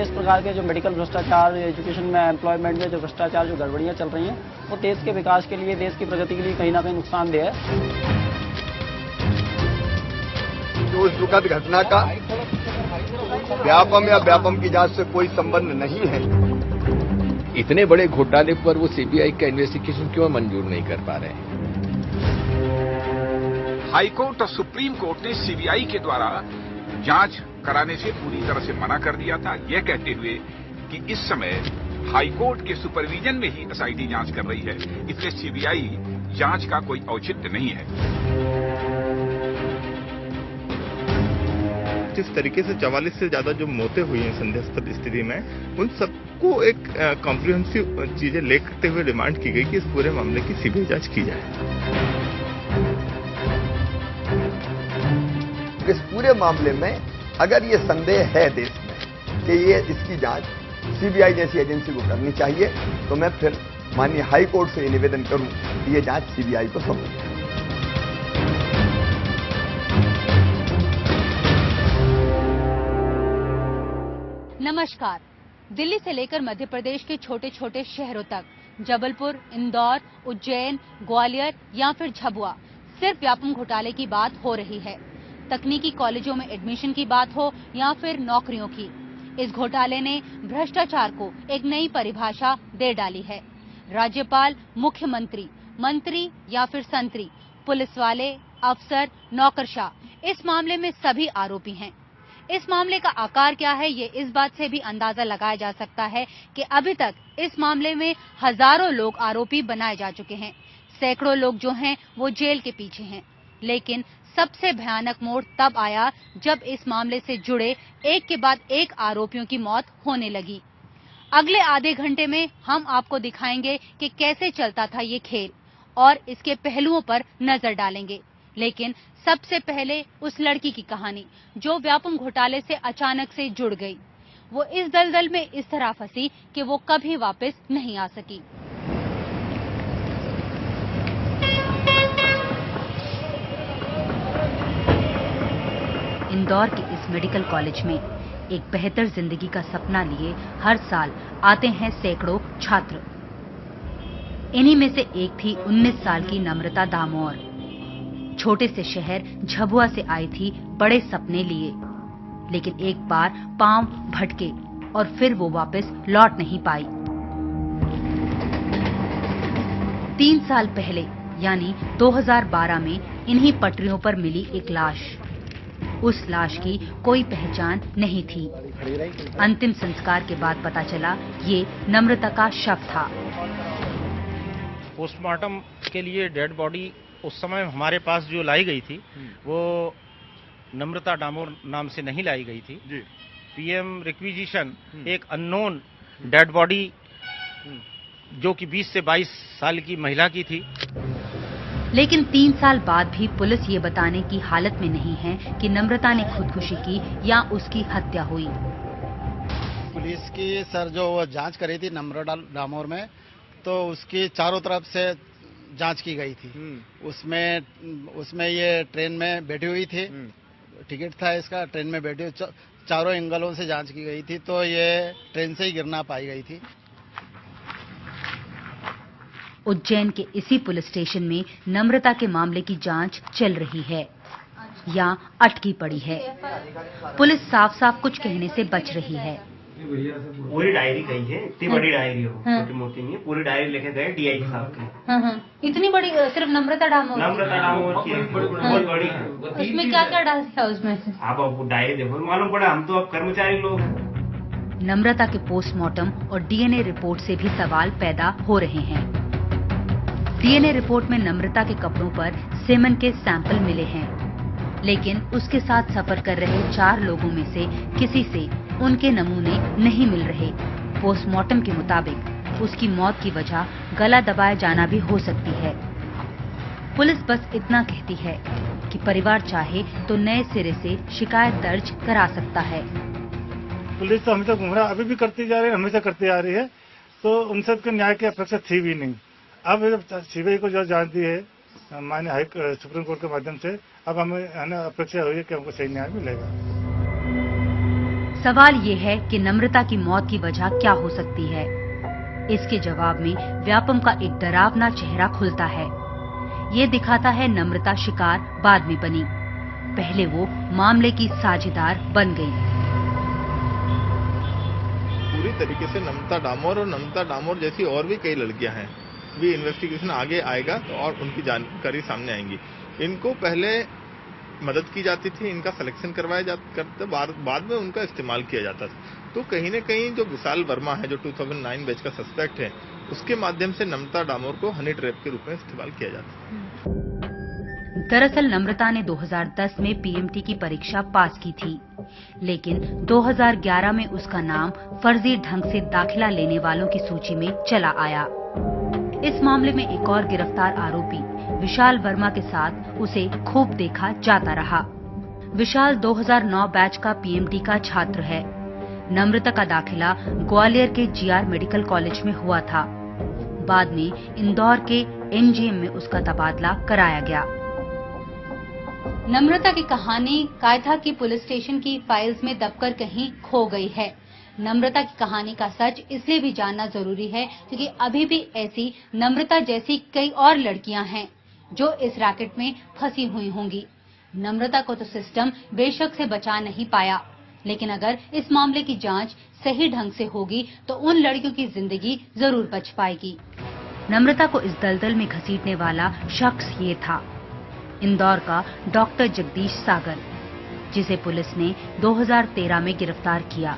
इस प्रकार के जो मेडिकल भ्रष्टाचार, एजुकेशन में, एम्प्लॉयमेंट में जो भ्रष्टाचार, जो गड़बड़ियां चल रही हैं, वो देश के विकास के लिए, देश की प्रगति के लिए कहीं ना कहीं नुकसानदेह है। उस दुखद घटना का व्यापम या व्यापम की जांच से कोई संबंध नहीं है। इतने बड़े घोटाले पर वो सीबीआई का इन्वेस्टिगेशन क्यों मंजूर नहीं कर पा रहे हैं? हाईकोर्ट और सुप्रीम कोर्ट ने सीबीआई के द्वारा जांच कराने से पूरी तरह से मना कर दिया था, यह कहते हुए कि इस समय हाईकोर्ट के सुपरविजन में ही एसआईटी जांच कर रही है, इसलिए सीबीआई जांच का कोई औचित्य नहीं है। जिस तरीके से 44 से ज्यादा जो मौतें हुई हैं संदेहास्पद स्थिति में, उन सबको एक कॉम्प्रिहेंसिव चीजें लेकर हुए डिमांड की गई कि इस पूरे मामले की सीबीआई जांच की जाए। इस पूरे मामले में अगर ये संदेह है देश में कि ये इसकी जांच सीबीआई जैसी एजेंसी को करनी चाहिए, तो मैं फिर माननीय हाई कोर्ट से ये निवेदन करूं कि ये जांच सीबीआई को सौंपी। नमस्कार। दिल्ली से लेकर मध्य प्रदेश के छोटे छोटे शहरों तक, जबलपुर, इंदौर, उज्जैन, ग्वालियर या फिर झाबुआ, सिर्फ व्यापम घोटाले की बात हो रही है। तकनीकी कॉलेजों में एडमिशन की बात हो या फिर नौकरियों की, इस घोटाले ने भ्रष्टाचार को एक नई परिभाषा दे डाली है। राज्यपाल, मुख्यमंत्री, मंत्री या फिर संतरी, पुलिस वाले, अफसर, नौकरशाह, इस मामले में सभी आरोपी हैं। इस मामले का आकार क्या है, ये इस बात से भी अंदाजा लगाया जा सकता है कि अभी तक इस मामले में हजारों लोग आरोपी बनाए जा चुके हैं। सैकड़ों लोग जो हैं वो जेल के पीछे हैं। लेकिन सबसे भयानक मोड़ तब आया जब इस मामले से जुड़े एक के बाद एक आरोपियों की मौत होने लगी। अगले आधे घंटे में हम आपको दिखाएंगे कि कैसे चलता था ये खेल और इसके पहलुओं पर नजर डालेंगे। लेकिन सबसे पहले उस लड़की की कहानी जो व्यापम घोटाले से अचानक से जुड़ गई। वो इस दलदल में इस तरह फंसी कि वो कभी वापस नहीं आ सकी। इंदौर के इस मेडिकल कॉलेज में एक बेहतर जिंदगी का सपना लिए हर साल आते हैं सैकड़ों छात्र। इन्हीं में से एक थी 19 साल की नम्रता दामोर। छोटे से शहर झाबुआ से आई थी बड़े सपने लिए, लेकिन एक बार पांव भटके और फिर वो वापस लौट नहीं पाई। 3 साल पहले यानी 2012 में इन्हीं पटरियों पर मिली एक लाश। उस लाश की कोई पहचान नहीं थी। अंतिम संस्कार के बाद पता चला ये नम्रता का शव था। पोस्टमार्टम के लिए डेड बॉडी उस समय हमारे पास जो लाई गई थी वो नम्रता डामोर नाम से नहीं लाई गई थी। पीएम रिक्विजिशन एक अननोन डेड बॉडी जो कि 20 से 22 साल की महिला की थी। लेकिन 3 साल बाद भी पुलिस ये बताने की हालत में नहीं है कि नम्रता ने खुदकुशी की या उसकी हत्या हुई। पुलिस की सर जो जांच करी थी नम्रता डामोर में, तो उसकी चारों तरफ से जांच की गई थी। उसमें ये ट्रेन में बैठी हुई थी, टिकट था इसका, ट्रेन में बैठी हुई, चारों एंगलों से जांच की गई थी, तो ये ट्रेन से ही गिरना पाई गई थी। उज्जैन के इसी पुलिस स्टेशन में नम्रता के मामले की जांच चल रही है या अटकी पड़ी है। पुलिस साफ साफ कुछ कहने से बच रही है। पूरी डायरी कही है, इतनी बड़ी डायरी हो, छोटी मोटी नहीं है, पूरी डायरी लेके गए डीआई साहब की। इतनी बड़ी? सिर्फ नम्रता डामोर की बहुत बड़ी है। उसमें क्या क्या डाल था उसमें? आप डायरी देखो, मालूम पड़ा। हम तो अब कर्मचारी लोग हैं। नम्रता के पोस्टमार्टम और डीएनए रिपोर्ट से भी सवाल पैदा हो रहे हैं। डीएनए रिपोर्ट में नम्रता के कपड़ों पर सेमन के सैंपल मिले हैं, लेकिन उसके साथ सफर कर रहे 4 लोगों में से किसी से उनके नमूने नहीं मिल रहे। पोस्टमार्टम के मुताबिक उसकी मौत की वजह गला दबाया जाना भी हो सकती है। पुलिस बस इतना कहती है कि परिवार चाहे तो नए सिरे से शिकायत दर्ज करा सकता है। पुलिस तो हमेशा गुमराह अभी भी करती जा रही है, हमेशा करती आ रही है, तो उन सब के न्याय की अपेक्षा थी भी नहीं। अब सीबीआई को जो जानती है माननीय सुप्रीम कोर्ट के माध्यम से, अब हमें अपेक्षा हुई है कि हमको सही न्याय मिलेगा। सवाल ये है कि नम्रता की मौत की वजह क्या हो सकती है। इसके जवाब में व्यापम का एक डरावना चेहरा खुलता है। ये दिखाता है नम्रता शिकार बाद में बनी, पहले वो मामले की साझेदार बन गई। पूरी तरीके से नम्रता डामोर और नम्रता डामोर जैसी और भी कई लड़कियां हैं, भी इन्वेस्टिगेशन आगे आएगा और उनकी जानकारी सामने आएंगी। इनको पहले मदद की जाती थी, इनका सिलेक्शन करवाया जाता, बाद में उनका इस्तेमाल किया जाता था। तो कहीं न कहीं जो विशाल वर्मा है, जो 2009 बैच का सस्पेक्ट है, उसके माध्यम से नम्रता डामोर को हनी ट्रैप के रूप में इस्तेमाल किया जाता है। दरअसल नम्रता ने 2010 में पीएमटी की परीक्षा पास की थी, लेकिन 2011 में उसका नाम फर्जी ढंग से दाखिला लेने वालों की सूची में चला आया। इस मामले में एक और गिरफ्तार आरोपी विशाल वर्मा के साथ उसे खूब देखा जाता रहा। विशाल 2009 बैच का पीएमटी का छात्र है। नम्रता का दाखिला ग्वालियर के जीआर मेडिकल कॉलेज में हुआ था। बाद में इंदौर के एमजीएम में उसका तबादला कराया गया। नम्रता की कहानी कायथा की पुलिस स्टेशन की फाइल्स में दबकर कहीं खो गई है। नम्रता की कहानी का सच इसलिए भी जानना जरूरी है क्योंकि अभी भी ऐसी नम्रता जैसी कई और लड़कियां हैं जो इस रैकेट में फंसी हुई होंगी। नम्रता को तो सिस्टम बेशक से बचा नहीं पाया, लेकिन अगर इस मामले की जांच सही ढंग से होगी तो उन लड़कियों की जिंदगी जरूर बच पाएगी। नम्रता को इस दलदल में घसीटने वाला शख्स ये था, इंदौर का डॉक्टर जगदीश सागर, जिसे पुलिस ने 2013 में गिरफ्तार किया।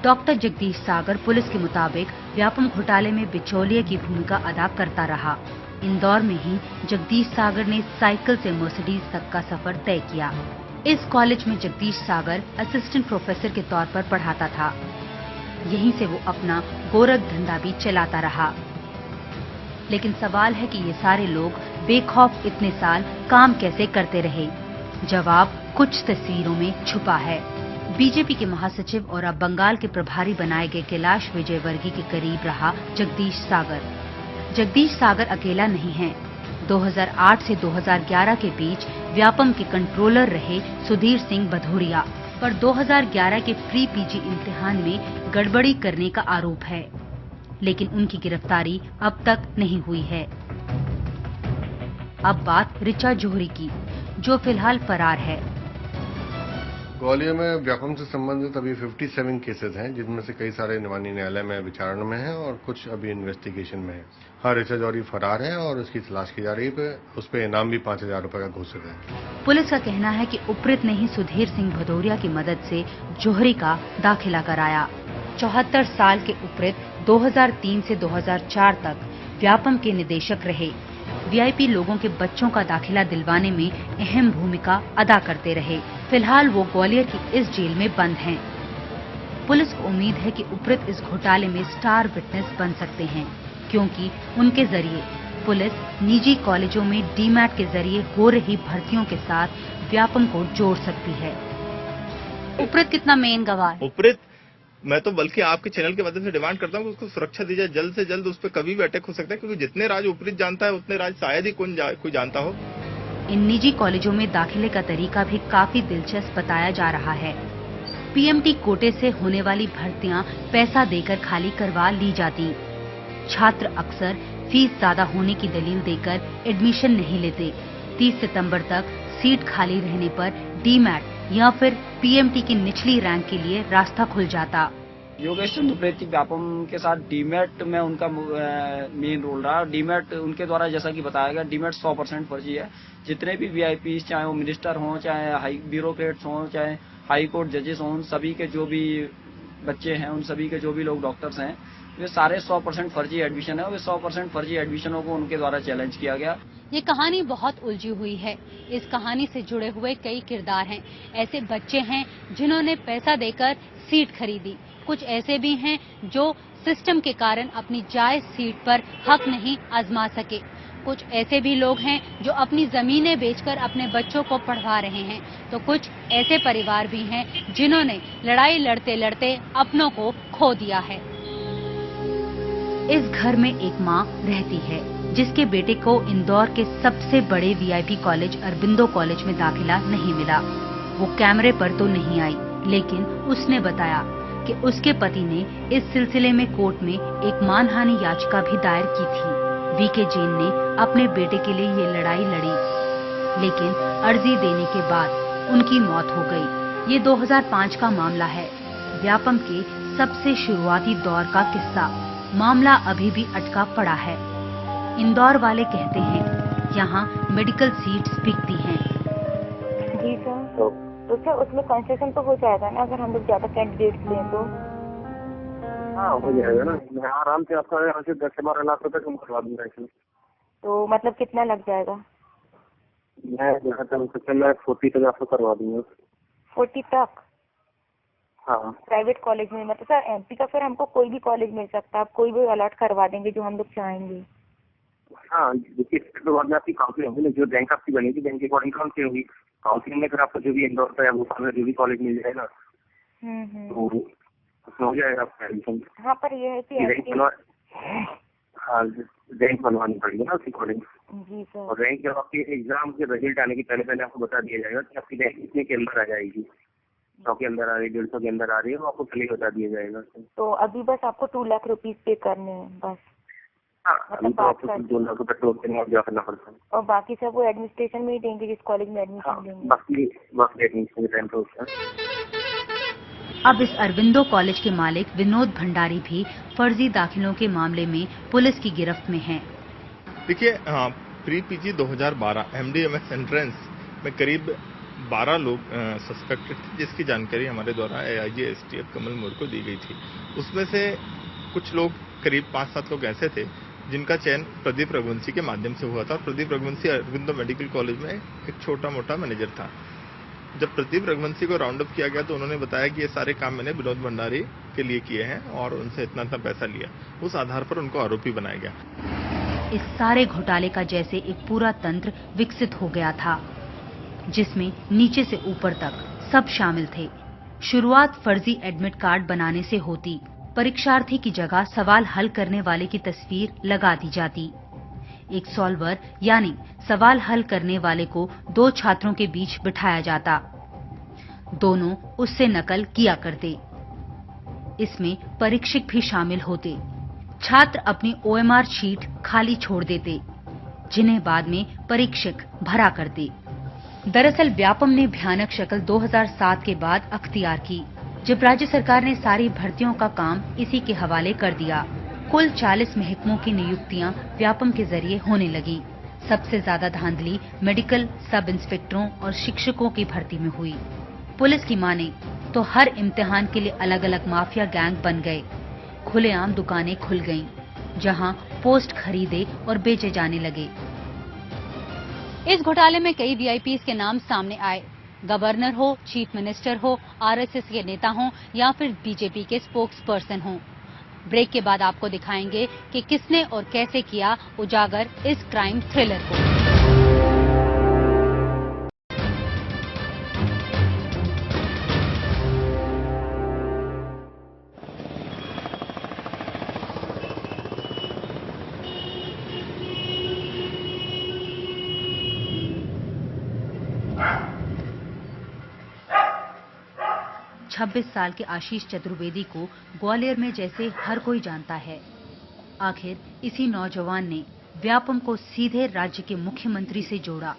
डॉक्टर जगदीश सागर पुलिस के मुताबिक व्यापम घोटाले में बिचौलिए की भूमिका अदा करता रहा। इंदौर में ही जगदीश सागर ने साइकिल से मर्सिडीज तक का सफर तय किया। इस कॉलेज में जगदीश सागर असिस्टेंट प्रोफेसर के तौर पर पढ़ाता था। यहीं से वो अपना गोरख धंधा भी चलाता रहा। लेकिन सवाल है कि ये सारे लोग बेखौफ इतने साल काम कैसे करते रहे? जवाब कुछ तस्वीरों में छुपा है। बीजेपी के महासचिव और अब बंगाल के प्रभारी बनाए गए कैलाश विजयवर्गीय के करीब रहा जगदीश सागर। जगदीश सागर अकेला नहीं है। 2008 से 2011 के बीच व्यापम के कंट्रोलर रहे सुधीर सिंह भदौरिया पर 2011 के प्री पीजी इम्तिहान में गड़बड़ी करने का आरोप है, लेकिन उनकी गिरफ्तारी अब तक नहीं हुई है। अब बात ऋचा जोहरी की, जो फिलहाल फरार है। ग्वालियर में व्यापम से संबंधित अभी 57 केसेस हैं, जिनमें से कई सारे निवानी न्यायालय में विचारण में हैं और कुछ अभी इन्वेस्टिगेशन में है। हाँ, ऋचा जोहरी फरार है और उसकी तलाश की जा रही है। उस पर इनाम भी 5000 रुपए का घोषित है। पुलिस का कहना है कि उपृत ने ही सुधीर सिंह भदौरिया की मदद से जोहरी का दाखिला कराया। 74 साल के उपृत 2003 से 2004 तक व्यापम के निदेशक रहे। वीआईपी लोगों के बच्चों का दाखिला दिलवाने में अहम भूमिका अदा करते रहे। फिलहाल वो ग्वालियर की इस जेल में बंद हैं। पुलिस को उम्मीद है कि उपृत इस घोटाले में स्टार विटनेस बन सकते हैं, क्योंकि उनके जरिए पुलिस निजी कॉलेजों में डीमैट के जरिए हो रही भर्तियों के साथ व्यापम को जोड़ सकती है। उपृत कितना मेन गवाह है? उपृत मैं तो बल्कि आपके चैनल के माध्यम से डिमांड करता हूँ कि उसको सुरक्षा दी जाए। जल्द से जल्द उस पर कभी भी अटैक हो सकता है, क्योंकि जितने राज उपृत जानता है उतने राज शायद ही कोई जानता हो। इन निजी कॉलेजों में दाखिले का तरीका भी काफी दिलचस्प बताया जा रहा है। पीएमटी कोटे से होने वाली भर्तियां पैसा देकर खाली करवा ली जाती। छात्र अक्सर फीस ज्यादा होने की दलील देकर एडमिशन नहीं लेते। 30 सितंबर तक सीट खाली रहने पर डीमैट या फिर पीएमटी की निचली रैंक के लिए रास्ता खुल जाता। योगेश चंद्र उप्रेती व्यापम के साथ डीमैट में उनका मेन रोल रहा। डीमैट उनके द्वारा जैसा कि बताया गया, डीमैट 100% फर्जी है। जितने भी वीआईपी, चाहे वो मिनिस्टर हों, चाहे हाई ब्यूरोक्रेट्स हों, चाहे हाई कोर्ट जजेस हों, सभी के जो भी बच्चे हैं, उन सभी के जो भी लोग डॉक्टर्स हैं, वे सारे 100% फर्जी एडमिशन है। वे 100% फर्जी एडमिशनों को उनके द्वारा चैलेंज किया गया। ये कहानी बहुत उलझी हुई है। इस कहानी से जुड़े हुए कई किरदार हैं। ऐसे बच्चे हैं जिन्होंने पैसा देकर सीट खरीदी। कुछ ऐसे भी हैं जो सिस्टम के कारण अपनी जायज सीट पर हक नहीं आजमा सके। कुछ ऐसे भी लोग हैं जो अपनी जमीनें बेचकर अपने बच्चों को पढ़वा रहे हैं। तो कुछ ऐसे परिवार भी हैं जिन्होंने लड़ाई लड़ते लड़ते अपनों को खो दिया है। इस घर में एक माँ रहती है जिसके बेटे को इंदौर के सबसे बड़े वीआईपी कॉलेज अरबिंदो कॉलेज में दाखिला नहीं मिला। वो कैमरे पर तो नहीं आई, लेकिन उसने बताया कि उसके पति ने इस सिलसिले में कोर्ट में एक मानहानि याचिका भी दायर की थी। वीके जैन ने अपने बेटे के लिए ये लड़ाई लड़ी, लेकिन अर्जी देने के बाद उनकी मौत हो गई। ये 2005 का मामला है, व्यापम के सबसे शुरुआती दौर का किस्सा। मामला अभी भी अटका पड़ा है। इंदौर वाले कहते हैं यहाँ मेडिकल सीट्स बिकती हैं। जी सर, तो सर उसमें कंसेशन तो हो जाएगा ना अगर हम लोग ज्यादा कैंडिडेट्स लें तो? हाँ हो जाएगा ना, मैं आराम से आपका यहाँ से 10 से 12 लाख रुपए कम करवा दूंगा इसमें। तो मतलब कितना लग जाएगा? मैं जहाँ तक मैं 40 तक आपको करवा दूंगा। 40 तक? हाँ। प्राइवेट कॉलेज में? मतलब सर एमपी का फिर हमको कोई भी कॉलेज मिल सकता है, आप कोई भी अलॉट करवा देंगे जो हम लोग चाहेंगे? हाँ, देखिए इसके बाद में आपकी काउंसलिंग होगी ना, जो रैंक आपकी बनेगी रैंक के अकॉर्डिंग काउंसलिंग होगी। काउंसलिंग में फिर आपको जो भी इंदौर का या भोपाल में जो भी कॉलेज मिल जाएगा तो उसमें हो जाएगा आपका एडमिशन। हाँ, पर ये है कि हाँ रैंक बनवानी पड़ेगी ना उसके अकॉर्डिंग। जी सर। और रैंक जब आपके एग्जाम के रिजल्ट आने के पहले आपको बता दिया जाएगा कि आपकी रैंक कितने के अंदर आ जाएगी। 100 के अंदर आ रही है, 150 के अंदर आ रही है, वो आपको पहले बता दिया जाएगा। तो अभी बस आपको 2 लाख रुपीज पे करने हैं बस? हाँ, अभी तो आपको 2 लाख रुपए टोल के जमा करना पड़ता है। और बाकी सब वो एडमिनिस्ट्रेशन में ही देंगे जिस कॉलेज में एडमिशन लेंगे? बाकी एडमिशन के टाइम पे होता है। अब इस अरविंदो कॉलेज के मालिक विनोद भंडारी भी फर्जी दाखिलों के मामले में पुलिस की गिरफ्त में हैं। देखिए, प्री पीजी 2012 एमडीएमएस एंट्रेंस में करीब 12 लोग सस्पेक्टेड थे, जिसकी जानकारी हमारे द्वारा एआईजी एसटीएफ कमल मोर को दी गई थी। उसमें से कुछ लोग, करीब 5-7 लोग ऐसे थे जिनका चयन प्रदीप रघुवंशी के माध्यम से हुआ था। प्रदीप रघुवंशी अरविंदो मेडिकल कॉलेज में एक छोटा मोटा मैनेजर था। जब प्रदीप रघुवंशी को राउंड अप किया गया तो उन्होंने बताया कि ये सारे काम मैंने विनोद भंडारी के लिए किए हैं और उनसे इतना पैसा लिया। उस आधार पर उनको आरोपी बनाया गया। इस सारे घोटाले का जैसे एक पूरा तंत्र विकसित हो गया था, जिसमें नीचे से ऊपर तक सब शामिल थे। शुरुआत फर्जी एडमिट कार्ड बनाने से होती। परीक्षार्थी की जगह सवाल हल करने वाले की तस्वीर लगा दी जाती। एक सॉल्वर यानी सवाल हल करने वाले को 2 छात्रों के बीच बिठाया जाता। दोनों उससे नकल किया करते। इसमें परीक्षक भी शामिल होते। छात्र अपनी ओएमआर शीट खाली छोड़ देते, जिन्हें बाद में परीक्षक भरा करते। दरअसल व्यापम ने भयानक शक्ल 2007 के बाद अख्तियार की, जब राज्य सरकार ने सारी भर्तियों का काम इसी के हवाले कर दिया। कुल 40 महकमों की नियुक्तियां व्यापम के जरिए होने लगी। सबसे ज्यादा धांधली मेडिकल सब इंस्पेक्टरों और शिक्षकों की भर्ती में हुई। पुलिस की माने तो हर इम्तिहान के लिए अलग अलग माफिया गैंग बन गए। खुलेआम दुकानें खुल गईं, जहां पोस्ट खरीदे और बेचे जाने लगे। इस घोटाले में कई वीआईपीज के नाम सामने आए। गवर्नर हो, चीफ मिनिस्टर हो, आरएसएस के नेता हो या फिर बीजेपी के स्पोक्स पर्सन हो। ब्रेक के बाद आपको दिखाएंगे कि किसने और कैसे किया उजागर इस क्राइम थ्रिलर को। 26 साल के आशीष चतुर्वेदी को ग्वालियर में जैसे हर कोई जानता है। आखिर इसी नौजवान ने व्यापम को सीधे राज्य के मुख्यमंत्री से जोड़ा।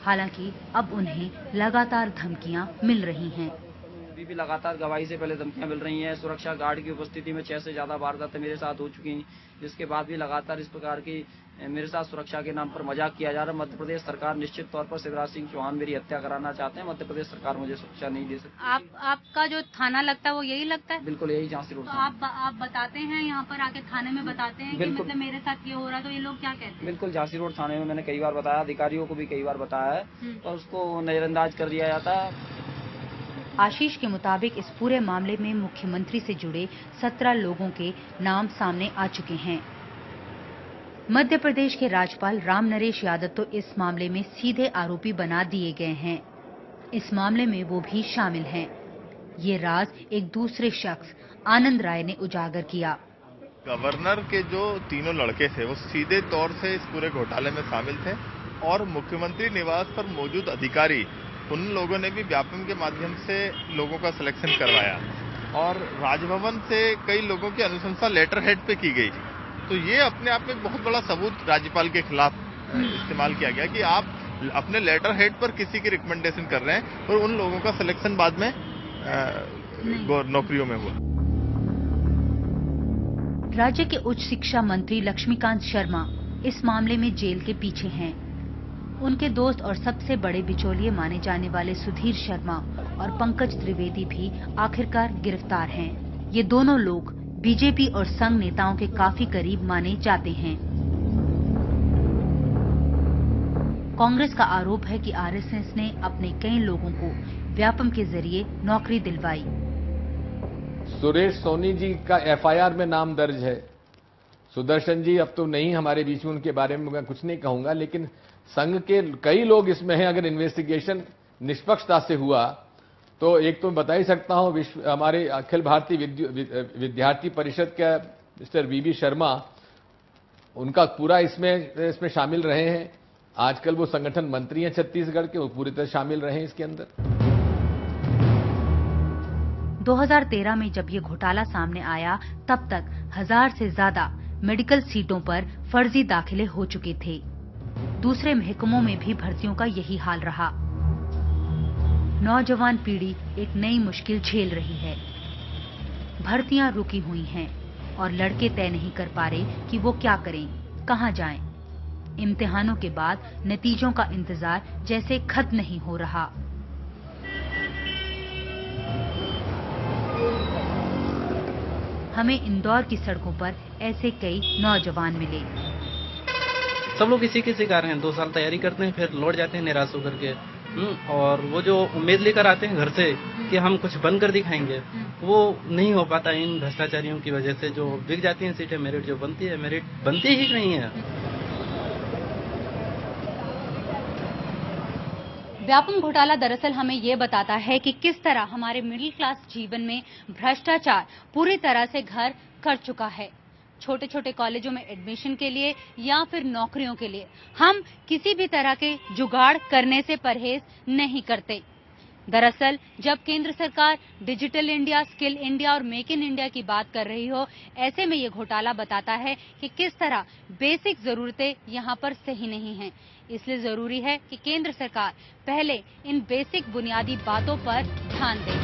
हालांकि अब उन्हें लगातार धमकियां मिल रही हैं। अभी भी लगातार गवाही से पहले धमकियां मिल रही हैं। सुरक्षा गार्ड की उपस्थिति में 6 से ज्यादा वारदातें मेरे साथ हो चुकी हैं, जिसके बाद भी लगातार इस प्रकार की मेरे साथ सुरक्षा के नाम पर मजाक किया जा रहा है। मध्य प्रदेश सरकार निश्चित तौर पर शिवराज सिंह चौहान मेरी हत्या कराना चाहते हैं। मध्य प्रदेश सरकार मुझे सुरक्षा नहीं दे सकती। आपका जो थाना लगता है वो यही लगता है? बिल्कुल यही झांसी रोड। तो आप बताते हैं यहाँ पर आके थाने में बताते हैं कि मतलब मेरे साथ ये हो रहा है, तो ये लोग क्या कहते हैं? बिल्कुल झांसी रोड थाने में मैंने कई बार बताया, अधिकारियों को भी कई बार बताया है, और उसको नजरअंदाज कर दिया जाता है। आशीष के मुताबिक इस पूरे मामले में मुख्यमंत्री से जुड़े 17 लोगों के नाम सामने आ चुके हैं। मध्य प्रदेश के राज्यपाल राम नरेश यादव तो इस मामले में सीधे आरोपी बना दिए गए हैं। इस मामले में वो भी शामिल हैं। ये राज एक दूसरे शख्स आनंद राय ने उजागर किया। गवर्नर के जो तीनों लड़के थे वो सीधे तौर से इस पूरे घोटाले में शामिल थे और मुख्यमंत्री निवास पर मौजूद अधिकारी उन लोगों ने भी व्यापम के माध्यम से लोगों का सिलेक्शन करवाया और राजभवन से कई लोगों की अनुशंसा लेटर हेड पे की गई। तो ये अपने आप में बहुत बड़ा सबूत राज्यपाल के खिलाफ इस्तेमाल किया गया कि आप अपने लेटर हेड पर किसी की रिकमेंडेशन कर रहे हैं और उन लोगों का सिलेक्शन बाद में नौकरियों में हुआ। राज्य के उच्च शिक्षा मंत्री लक्ष्मीकांत शर्मा इस मामले में जेल के पीछे हैं। उनके दोस्त और सबसे बड़े बिचौलिए माने जाने वाले सुधीर शर्मा और पंकज त्रिवेदी भी आखिरकार गिरफ्तार हैं। ये दोनों लोग बीजेपी और संघ नेताओं के काफी करीब माने जाते हैं। कांग्रेस का आरोप है कि आरएसएस ने अपने कई लोगों को व्यापम के जरिए नौकरी दिलवाई। सुरेश सोनी जी का एफआईआर में नाम दर्ज है। सुदर्शन जी अब तो नहीं हमारे बीच में, उनके बारे में मैं कुछ नहीं कहूंगा, लेकिन संघ के कई लोग इसमें हैं। अगर इन्वेस्टिगेशन निष्पक्षता से हुआ तो एक तो बता ही सकता हूं, हमारे अखिल भारतीय विद्यार्थी परिषद के मिस्टर वीबी शर्मा, उनका पूरा इसमें शामिल रहे हैं। आजकल वो संगठन मंत्री हैं छत्तीसगढ़ के, वो पूरी तरह शामिल रहे हैं इसके अंदर। 2013 में जब ये घोटाला सामने आया तब तक 1000 से ज्यादा मेडिकल सीटों पर फर्जी दाखिले हो चुके थे। दूसरे महकमों में भी भर्तियों का यही हाल रहा। नौजवान पीढ़ी एक नई मुश्किल झेल रही है। भर्तियां रुकी हुई हैं और लड़के तय नहीं कर पा रहे कि वो क्या करें, कहां जाएं। इम्तिहानों के बाद नतीजों का इंतजार जैसे खत्म नहीं हो रहा। हमें इंदौर की सड़कों पर ऐसे कई नौजवान मिले। सब लोग इसी के शिकार हैं। 2 साल तैयारी करते हैं, फिर लौट जाते हैं निराश होकर के। और वो जो उम्मीद लेकर आते हैं घर से कि हम कुछ बनकर दिखाएंगे, वो नहीं हो पाता इन भ्रष्टाचारियों की वजह से। जो बिक जाती हैं सीटें, मेरिट जो बनती है, मेरिट बनती ही नहीं है। व्यापम घोटाला दरअसल हमें ये बताता है कि किस तरह हमारे मिडिल क्लास जीवन में भ्रष्टाचार पूरी तरह से घर कर चुका है। छोटे छोटे कॉलेजों में एडमिशन के लिए या फिर नौकरियों के लिए हम किसी भी तरह के जुगाड़ करने से परहेज नहीं करते। दरअसल जब केंद्र सरकार डिजिटल इंडिया, स्किल इंडिया और मेक इन इंडिया की बात कर रही हो, ऐसे में ये घोटाला बताता है कि किस तरह बेसिक जरूरतें यहाँ पर सही नहीं हैं। इसलिए जरूरी है कि केंद्र सरकार पहले इन बेसिक बुनियादी बातों पर ध्यान दे।